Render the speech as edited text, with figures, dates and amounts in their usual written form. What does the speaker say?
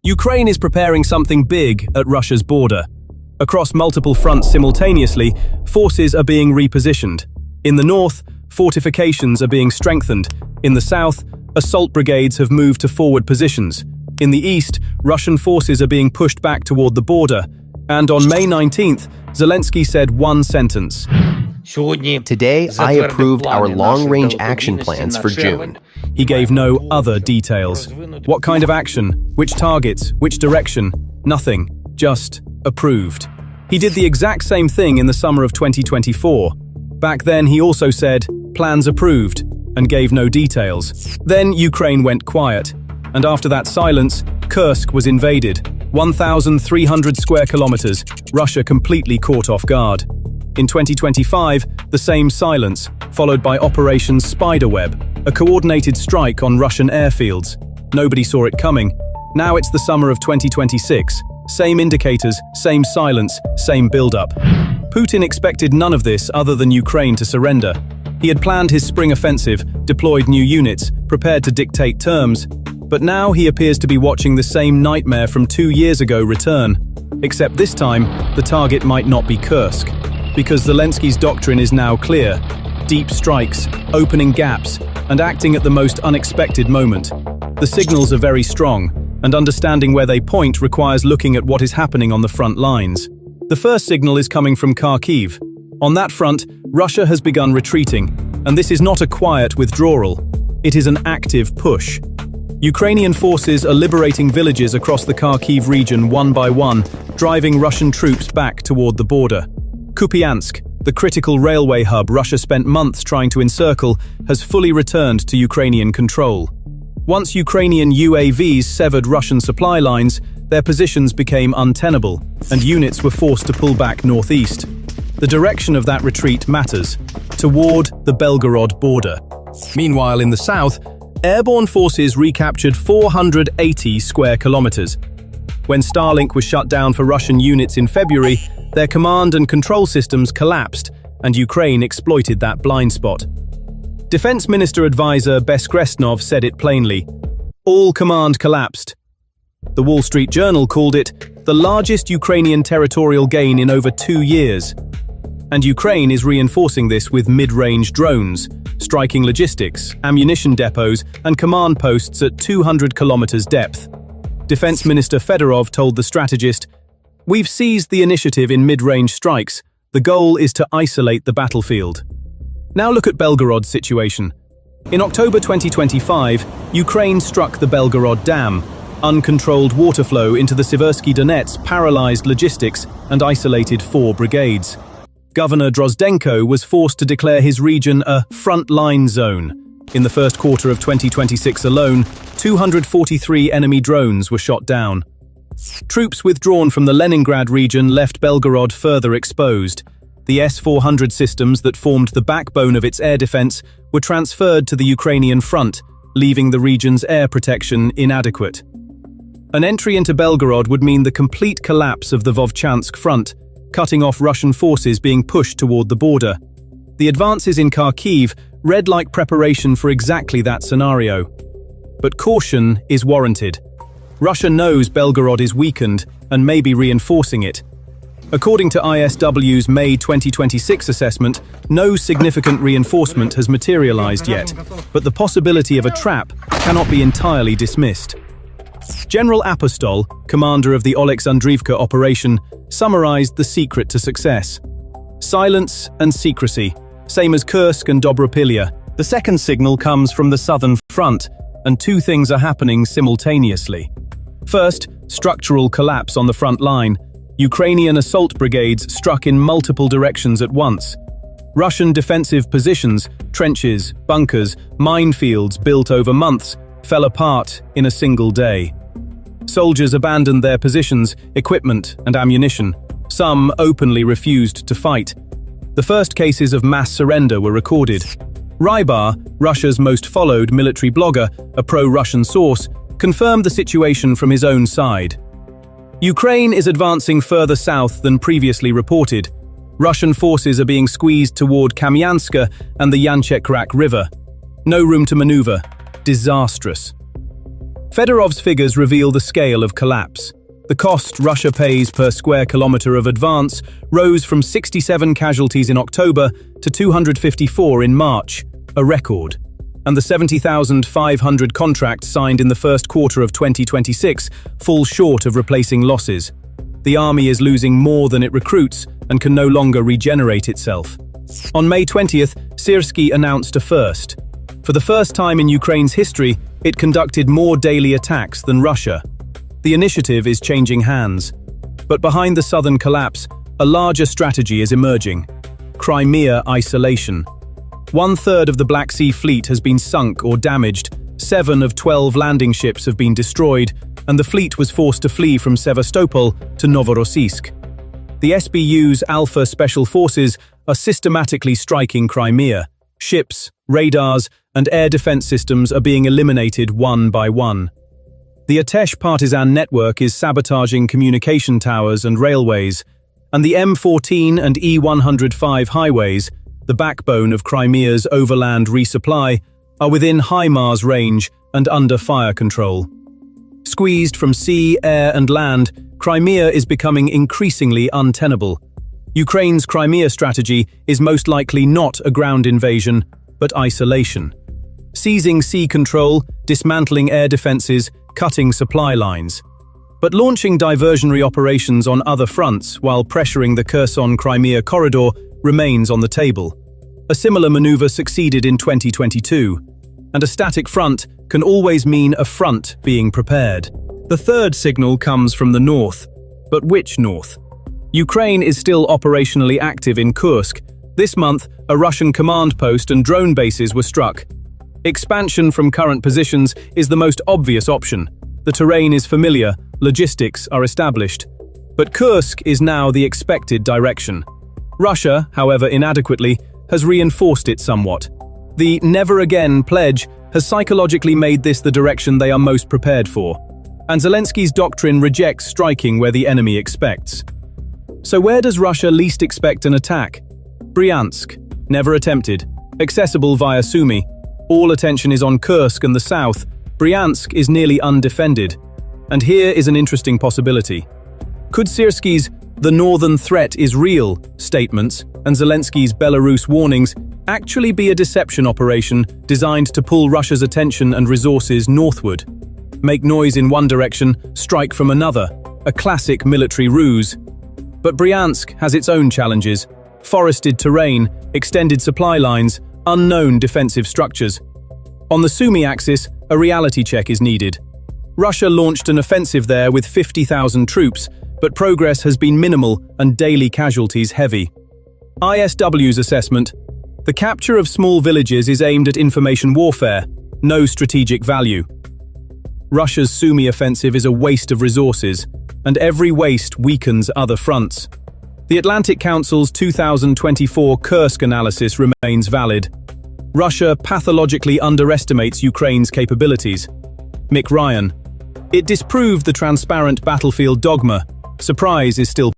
Ukraine is preparing something big at Russia's border. Across multiple fronts simultaneously, forces are being repositioned. In the north, fortifications are being strengthened. In the south, assault brigades have moved to forward positions. In the east, Russian forces are being pushed back toward the border. And on May 19th, Zelensky said one sentence. Today, I approved our long-range action plans for June. He gave no other details. What kind of action? Which targets? Which direction? Nothing. Just approved. He did the exact same thing in the summer of 2024. Back then, he also said, plans approved, and gave no details. Then Ukraine went quiet. And after that silence, Kursk was invaded. 1,300 square kilometers, Russia completely caught off guard. In 2025, the same silence, followed by Operation Spiderweb, a coordinated strike on Russian airfields. Nobody saw it coming. Now it's the summer of 2026. Same indicators, same silence, same build-up. Putin expected none of this other than Ukraine to surrender. He had planned his spring offensive, deployed new units, prepared to dictate terms. But now he appears to be watching the same nightmare from 2 years ago return. Except this time, the target might not be Kursk. Because Zelensky's doctrine is now clear. Deep strikes, opening gaps, and acting at the most unexpected moment. The signals are very strong, and understanding where they point requires looking at what is happening on the front lines. The first signal is coming from Kharkiv. On that front, Russia has begun retreating, and this is not a quiet withdrawal. It is an active push. Ukrainian forces are liberating villages across the Kharkiv region one by one, driving Russian troops back toward the border. Kupiansk, the critical railway hub Russia spent months trying to encircle, has fully returned to Ukrainian control. Once Ukrainian UAVs severed Russian supply lines, their positions became untenable, and units were forced to pull back northeast. The direction of that retreat matters, toward the Belgorod border. Meanwhile, in the south, airborne forces recaptured 480 square kilometers. When Starlink was shut down for Russian units in February, their command and control systems collapsed, and Ukraine exploited that blind spot. Defense Minister Advisor Beskresnov said it plainly. All command collapsed. The Wall Street Journal called it the largest Ukrainian territorial gain in over 2 years. And Ukraine is reinforcing this with mid-range drones, striking logistics, ammunition depots, and command posts at 200 kilometers depth. Defense Minister Fedorov told The Strategist, "We've seized the initiative in mid-range strikes. The goal is to isolate the battlefield." Now look at Belgorod's situation. In October 2025, Ukraine struck the Belgorod Dam. Uncontrolled water flow into the Siversky Donets paralyzed logistics and isolated 4 brigades. Governor Drozdenko was forced to declare his region a front-line zone. In the first quarter of 2026 alone, 243 enemy drones were shot down. Troops withdrawn from the Leningrad region left Belgorod further exposed. The S-400 systems that formed the backbone of its air defense were transferred to the Ukrainian front, leaving the region's air protection inadequate. An entry into Belgorod would mean the complete collapse of the Vovchansk front, cutting off Russian forces being pushed toward the border. The advances in Kharkiv read like preparation for exactly that scenario. But caution is warranted. Russia knows Belgorod is weakened and may be reinforcing it. According to ISW's May 2026 assessment, no significant reinforcement has materialized yet, but the possibility of a trap cannot be entirely dismissed. General Apostol, commander of the Oleksandrivka operation, summarized the secret to success. Silence and secrecy, same as Kursk and Dobropilya. The second signal comes from the southern front, and 2 things are happening simultaneously. First, structural collapse on the front line. Ukrainian assault brigades struck in multiple directions at once. Russian defensive positions, trenches, bunkers, minefields built over months, fell apart in a single day. Soldiers abandoned their positions, equipment, and ammunition. Some openly refused to fight. The first cases of mass surrender were recorded. Rybar, Russia's most followed military blogger, a pro-Russian source, confirmed the situation from his own side. Ukraine is advancing further south than previously reported. Russian forces are being squeezed toward Kamyanska and the Yanchekrak River. No room to maneuver. Disastrous. Fedorov's figures reveal the scale of collapse. The cost Russia pays per square kilometer of advance rose from 67 casualties in October to 254 in March, a record. And the 70,500 contracts signed in the first quarter of 2026 fall short of replacing losses. The army is losing more than it recruits and can no longer regenerate itself. On May 20th, Syrsky announced a first. For the first time in Ukraine's history, it conducted more daily attacks than Russia. The initiative is changing hands. But behind the southern collapse, a larger strategy is emerging: Crimea isolation. 1/3 of the Black Sea Fleet has been sunk or damaged, 7 of 12 landing ships have been destroyed, and the fleet was forced to flee from Sevastopol to Novorossiysk. The SBU's Alpha Special Forces are systematically striking Crimea. Ships, radars, and air defense systems are being eliminated one by one. The Atesh partisan network is sabotaging communication towers and railways, and the M14 and E105 highways, the backbone of Crimea's overland resupply, are within HIMARS range and under fire control. Squeezed from sea, air, and land, Crimea is becoming increasingly untenable. Ukraine's Crimea strategy is most likely not a ground invasion, but isolation. Seizing sea control, dismantling air defenses, cutting supply lines. But launching diversionary operations on other fronts while pressuring the Kherson-Crimea corridor remains on the table. A similar maneuver succeeded in 2022, and a static front can always mean a front being prepared. The third signal comes from the north. But which north? Ukraine is still operationally active in Kursk. This month, a Russian command post and drone bases were struck. Expansion from current positions is the most obvious option. The terrain is familiar, logistics are established. But Kursk is now the expected direction. Russia, however inadequately, has reinforced it somewhat. The "never again" pledge has psychologically made this the direction they are most prepared for. And Zelensky's doctrine rejects striking where the enemy expects. So where does Russia least expect an attack? Bryansk, never attempted. Accessible via Sumy. All attention is on Kursk and the south. Bryansk is nearly undefended. And here is an interesting possibility. Could Syrsky's "the northern threat is real" statements and Zelensky's Belarus warnings actually be a deception operation designed to pull Russia's attention and resources northward? Make noise in one direction, strike from another, a classic military ruse. But Bryansk has its own challenges: forested terrain, extended supply lines, unknown defensive structures. On the Sumy axis, a reality check is needed. Russia launched an offensive there with 50,000 troops, but progress has been minimal and daily casualties heavy. ISW's assessment: the capture of small villages is aimed at information warfare, no strategic value. Russia's Sumy offensive is a waste of resources, and every waste weakens other fronts. The Atlantic Council's 2024 Kursk analysis remains valid. Russia pathologically underestimates Ukraine's capabilities. Mick Ryan: it disproved the transparent battlefield dogma. Surprise is still